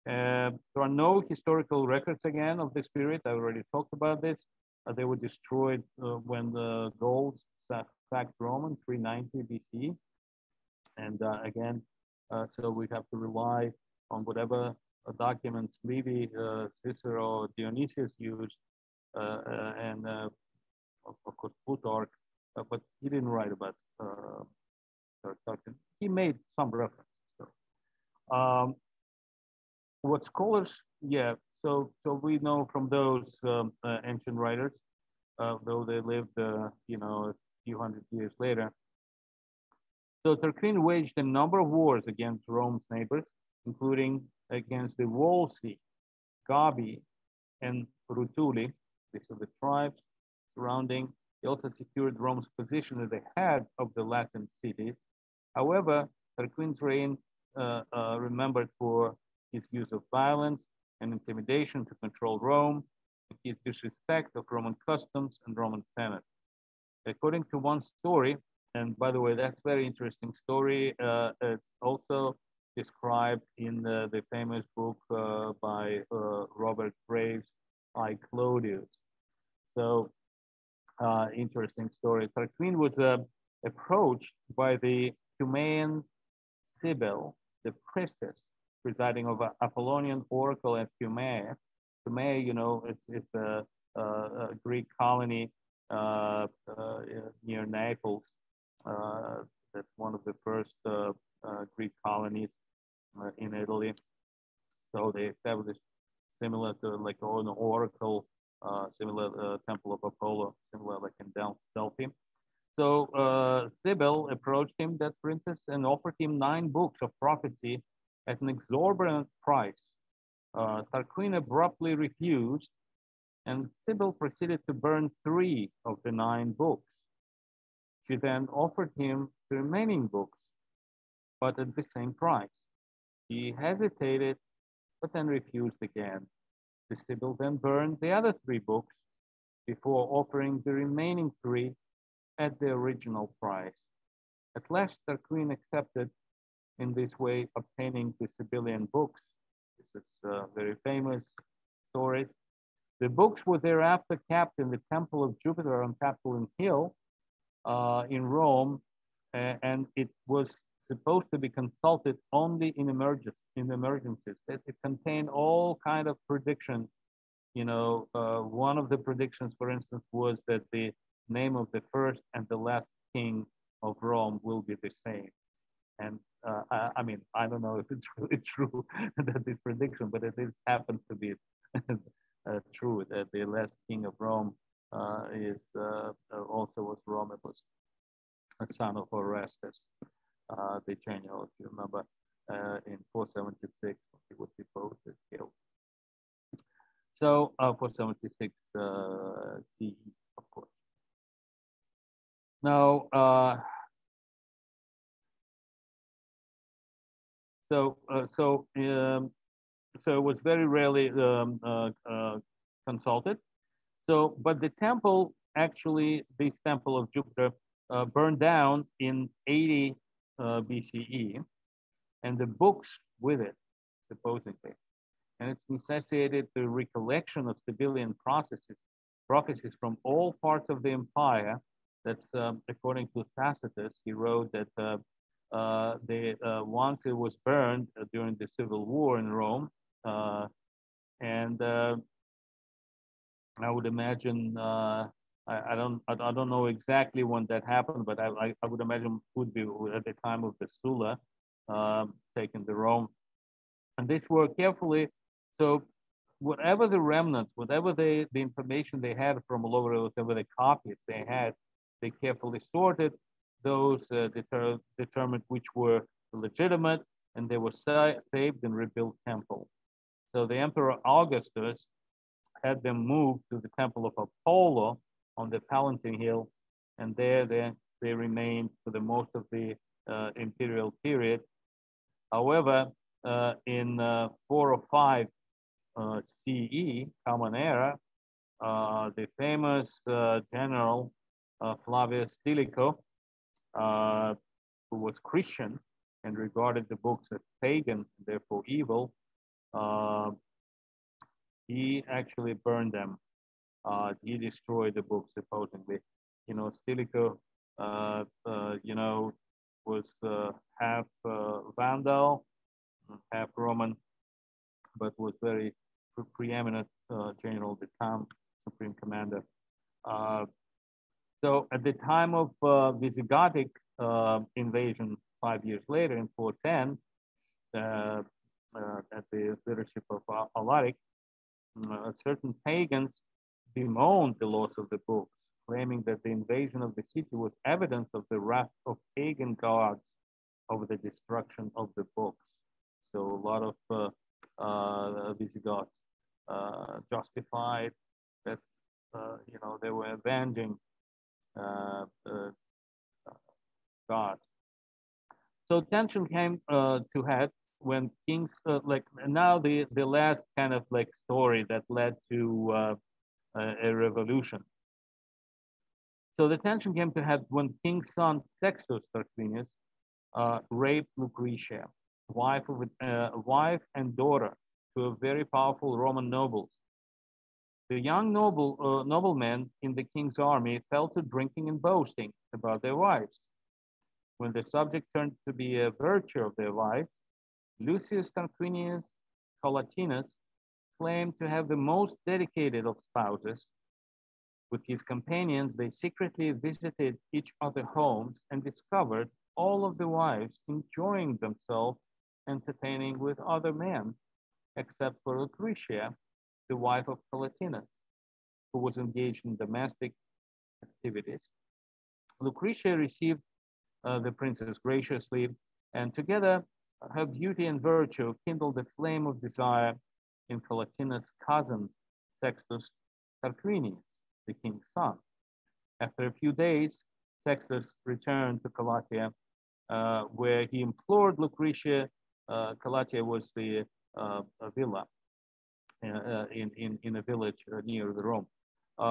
A: There are no historical records again of this period. I already talked about this. They were destroyed when the Gauls sacked Rome in 390 BC. And again, so we have to rely on whatever documents Livy, Cicero, Dionysius used, and of course Plutarch, but he didn't write about Tarquin. He made some references. So. what scholars, yeah, so we know from those ancient writers, though they lived, you know, a few hundred years later. So Tarquin waged a number of wars against Rome's neighbors, including against the Volsi, Gabi, and Rutuli. These are the tribes surrounding. He also secured Rome's position at the head of the Latin cities. However, Tarquin's reign remembered for his use of violence and intimidation to control Rome, and his disrespect of Roman customs and Roman Senate. According to one story, and by the way, that's a very interesting story. It's also described in the famous book by Robert Graves, I, Claudius. So, interesting story. Tarquin was approached by the Cumaean Sibyl, the priestess presiding over Apollonian oracle at Cumae. Cumae, you know, it's a Greek colony near Naples. That's one of the first Greek colonies in Italy. So they established similar to like an oracle, similar temple of Apollo, similar like in Delphi. So Sibyl approached him, that princess, and offered him 9 books of prophecy at an exorbitant price. Tarquin abruptly refused, and Sibyl proceeded to burn 3 of the 9 books. She then offered him the remaining books, but at the same price. He hesitated, but then refused again. The Sibyl then burned the other 3 books before offering the remaining 3 at the original price. At last, Tarquin accepted, in this way obtaining the Sibyllian books. This is very famous stories. The books were thereafter kept in the Temple of Jupiter on Palatine Hill in Rome, and it was supposed to be consulted only in emergencies. It contained all kind of predictions. You know, one of the predictions, for instance, was that the name of the first and the last king of Rome will be the same. And I mean, I don't know if it's really true that this prediction, but it is happens to be true that the last king of Rome is also was Romulus, a son of Orestes, the general, if you remember, in 476, he was deposed and killed. So 476 CE, of course. Now, so it was very rarely consulted. So, but the temple, actually, this temple of Jupiter burned down in 80 BCE, and the books with it, supposedly. And it's necessitated the recollection of Sibyllian prophecies from all parts of the empire. That's according to Tacitus. He wrote that once it was burned during the civil war in Rome, and I would imagine I don't know exactly when that happened, but I would imagine it would be at the time of the Sulla taken to Rome, and these were carefully. So whatever the remnants, whatever the information they had from all over, whatever the copies they had, they carefully sorted those, determined which were legitimate, and they were saved and rebuilt temple. So the Emperor Augustus had them moved to the temple of Apollo on the Palatine Hill, and there they remained for the most of the imperial period. However, in 405 CE, Common Era, the famous general Flavia Stiliko, who was Christian and regarded the books as pagan, therefore evil, he actually burned them. He destroyed the books, supposedly. You know, Stilicho, you know, was half Vandal, half Roman, but was very preeminent general at the time, supreme commander. So at the time of Visigothic invasion 5 years later in 410, at the leadership of Alaric, certain pagans bemoaned the loss of the books, claiming that the invasion of the city was evidence of the wrath of pagan gods over the destruction of the books. So a lot of Visigoths justified that they were avenging God. So tension came to head when kings now the last kind of like story that led to a revolution. So the tension came to head when King's son Sextus Tarquinius raped Lucretia, wife and daughter to a very powerful Roman nobles. The young noblemen in the king's army fell to drinking and boasting about their wives. When the subject turned to be a virtue of their wives, Lucius Tarquinius Palatine claimed to have the most dedicated of spouses. With his companions, they secretly visited each other's homes and discovered all of the wives enjoying themselves entertaining with other men, except for Lucretia, the wife of Palatine, who was engaged in domestic activities. Lucretia received the princess graciously, and together her beauty and virtue kindled the flame of desire in Palatine's cousin, Sextus Tarquinius, the king's son. After a few days, Sextus returned to Calatia, where he implored Lucretia. Calatia was the villa in a village near the Rome,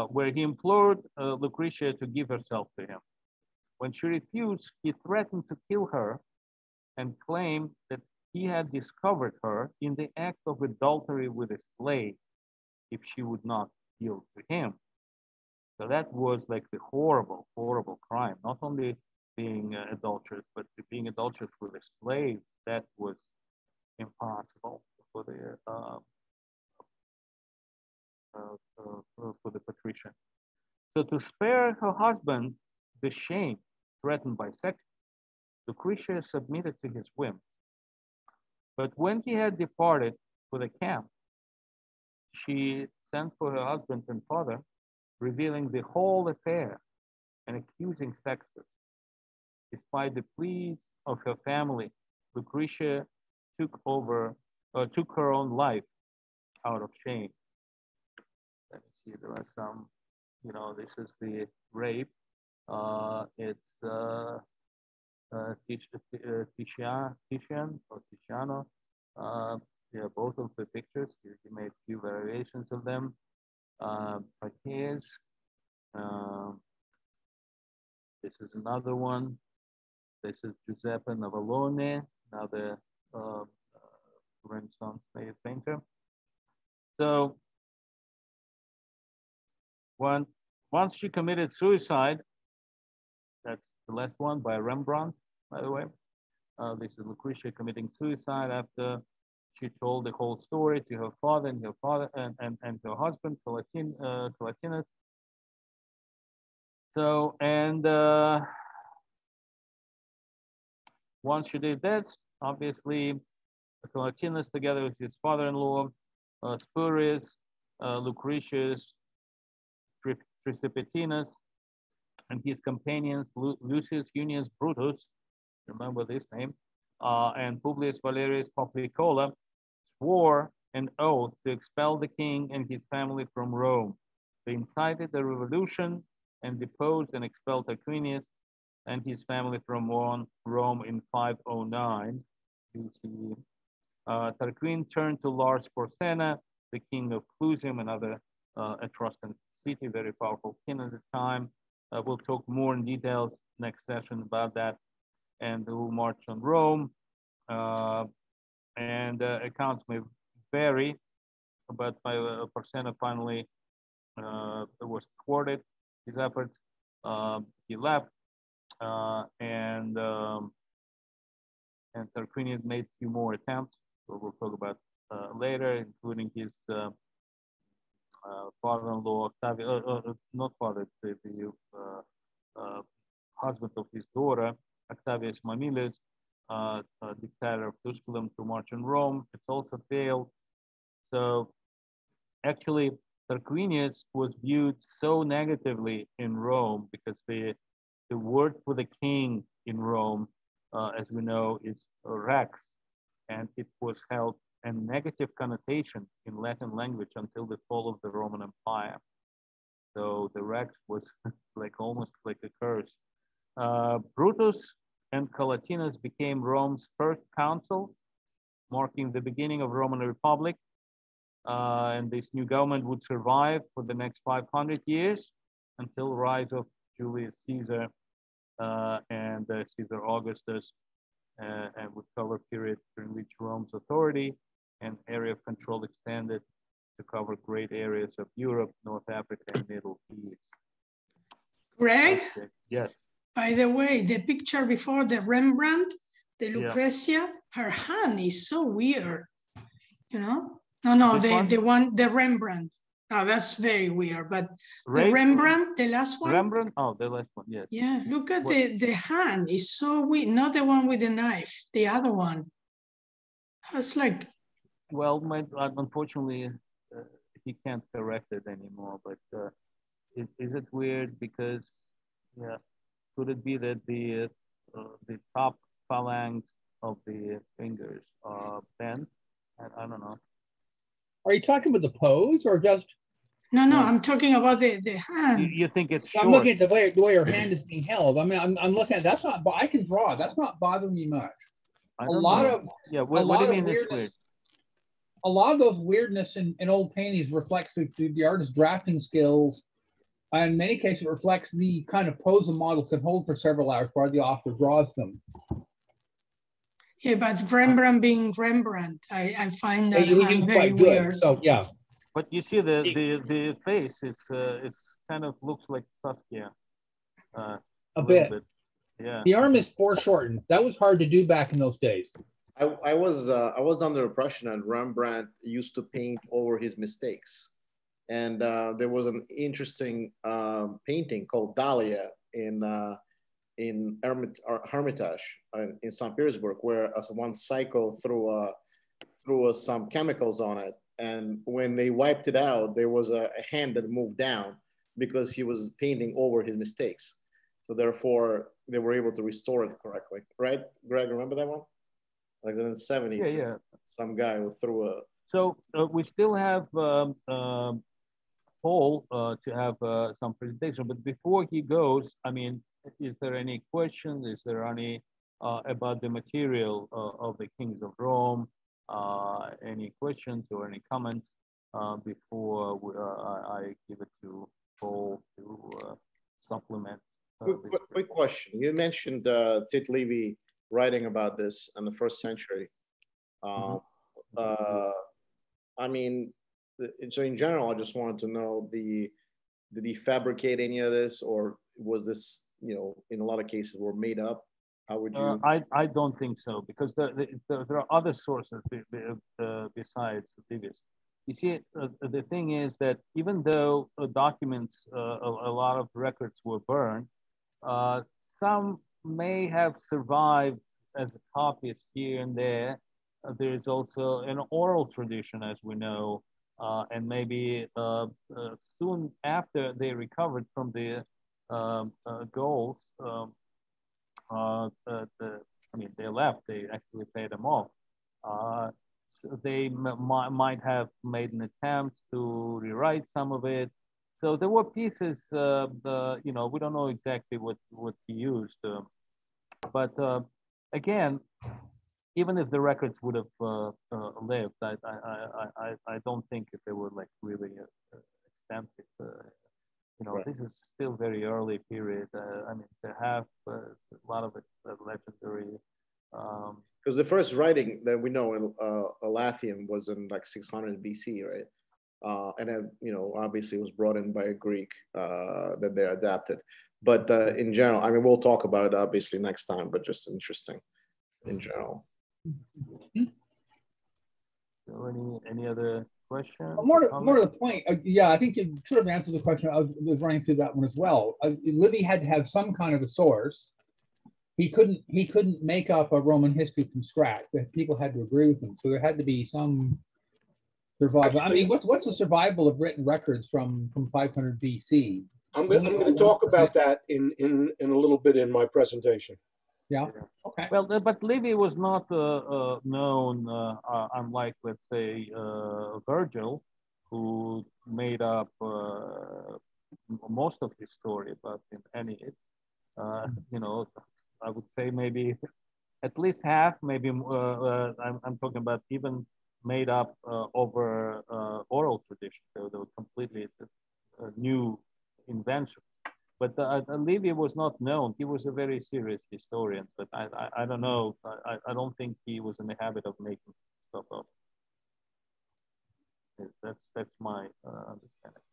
A: where he implored Lucretia to give herself to him. When she refused, he threatened to kill her and claimed that he had discovered her in the act of adultery with a slave if she would not yield to him. So that was like the horrible, horrible crime. Not only being adulterous, but being adulterous with a slave, that was impossible for the patrician. So to spare her husband the shame threatened by sex, Lucretia submitted to his whim. But when he had departed for the camp, she sent for her husband and father, revealing the whole affair and accusing Sextus. Despite the pleas of her family, Lucretia took her own life out of shame. Let me see, there are some, this is the rape. It's Titian or Tiziano. Yeah, both of the pictures. He made a few variations of them. This is another one. This is Giuseppe Navalone, another Renaissance painter. So once she committed suicide, that's the last one by Rembrandt, by the way. This is Lucretia committing suicide after she told the whole story to her father and her husband, Palatinus. So, and once she did this, obviously, Palatinus, together with his father-in-law, Spurius, Lucretius, Tricipitinus, and his companions, Lucius Junius Brutus, remember this name, and Publius Valerius Poplicola, swore an oath to expel the king and his family from Rome. They incited the revolution and deposed and expelled Tarquinius and his family from Rome in 509 BCE. Tarquin turned to Lars Porsena, the king of Clusium, another Etruscan city, very powerful king at the time. We'll talk more in details next session about that, and who marched on Rome. And accounts may vary, but by Porsena finally was thwarted his efforts. He left, and Tarquinius made a few more attempts, so we'll talk about later, including his father-in-law, not father, the husband of his daughter, Octavius Mamilius, dictator of Tusculum to march on Rome. It's also failed. So actually, Tarquinius was viewed so negatively in Rome because the word for the king in Rome, as we know, is rex, and it was held a negative connotation in Latin language until the fall of the Roman Empire. So the rex was like almost like a curse. Brutus and Collatinus became Rome's first consuls, marking the beginning of Roman Republic. And this new government would survive for the next 500 years until the rise of Julius Caesar and Caesar Augustus, and would cover a period during which Rome's authority and area of control extended to cover great areas of Europe, North Africa, and Middle East.
C: Greg?
A: Okay. Yes.
C: By the way, the picture before, the Rembrandt, the Lucrezia, her hand is so weird, you know? No, the Rembrandt. Oh, that's very weird, but the Rembrandt, the last one?
A: Rembrandt, oh, the last one, yes.
C: Yeah, look at the hand, it's so weird, not the one with the knife, the other one. It's like...
A: Well, unfortunately, he can't correct it anymore, but is it weird because, yeah, could it be that the top phalanx of the fingers are bent? I don't know.
F: Are you talking about the pose or just?
C: No, I'm talking about the hand.
A: You think it's short?
F: I'm looking at the way her hand is being held. I mean, I'm looking at that's not. I can draw. That's not bothering me much.
A: What do you mean it's weird?
F: A lot of those weirdness in old paintings reflects the artist's drafting skills. And in many cases, it reflects the kind of pose the model can hold for several hours while the author draws them.
C: Yeah, but Rembrandt being Rembrandt, I find that very weird.
F: So yeah.
A: But you see the face is kind of looks like Saskia.
F: A bit.
A: Yeah.
F: The arm is foreshortened. That was hard to do back in those days.
G: I was under the impression that Rembrandt used to paint over his mistakes, and there was an interesting painting called Dahlia in Hermitage in St. Petersburg, where one psycho threw some chemicals on it, and when they wiped it out, there was a hand that moved down because he was painting over his mistakes. So therefore, they were able to restore it correctly. Right, Greg? Remember that one? Like in the 70s,
A: yeah.
G: Some guy who threw a...
A: So we still have Paul to have some presentation, but before he goes, I mean, is there any questions? Is there any about the material of the Kings of Rome? Any questions or any comments before I give it to Paul to supplement?
G: Quick question. You mentioned Tit Livy writing about this in the 1st century. I mean, so in general, I just wanted to know, did he fabricate any of this, or was this, in a lot of cases, were made up? How would you?
A: I don't think so, because there are other sources besides Livius. You see, the thing is that even though documents, a lot of records were burned, some may have survived as copies here and there. There is also an oral tradition, as we know, and maybe soon after they recovered from the goals, they left. They actually paid them off. So they might have made an attempt to rewrite some of it. So there were pieces. We don't know exactly what he used, but again, even if the records would have lived, I don't think if they were like really extensive. Right. This is still very early period. To have a lot of it legendary.
G: Because the first writing that we know in Elatheum was in like 600 BC, right? And then, obviously it was brought in by a Greek that they adapted. But in general, we'll talk about it obviously next time, but just interesting in general.
A: So any other questions?
F: More to the point, I think you sort of answered the question. I was running through that one as well. Livy had to have some kind of a source, he couldn't make up a Roman history from scratch. People had to agree with him, so there had to be some survival.
B: Actually,
F: I mean, what's the survival of written records from 500 BC?
B: I'm going to talk about that in a little bit in my presentation.
F: Yeah. Okay.
A: Well, but Livy was not known, unlike, let's say, Virgil, who made up most of his story, but in any you know, I would say maybe at least half, maybe I'm talking about even made up over oral tradition. They were completely new inventions. But Livy was not known. He was a very serious historian, but I don't know. I don't think he was in the habit of making stuff up. That's my understanding.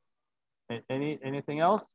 A: Anything else?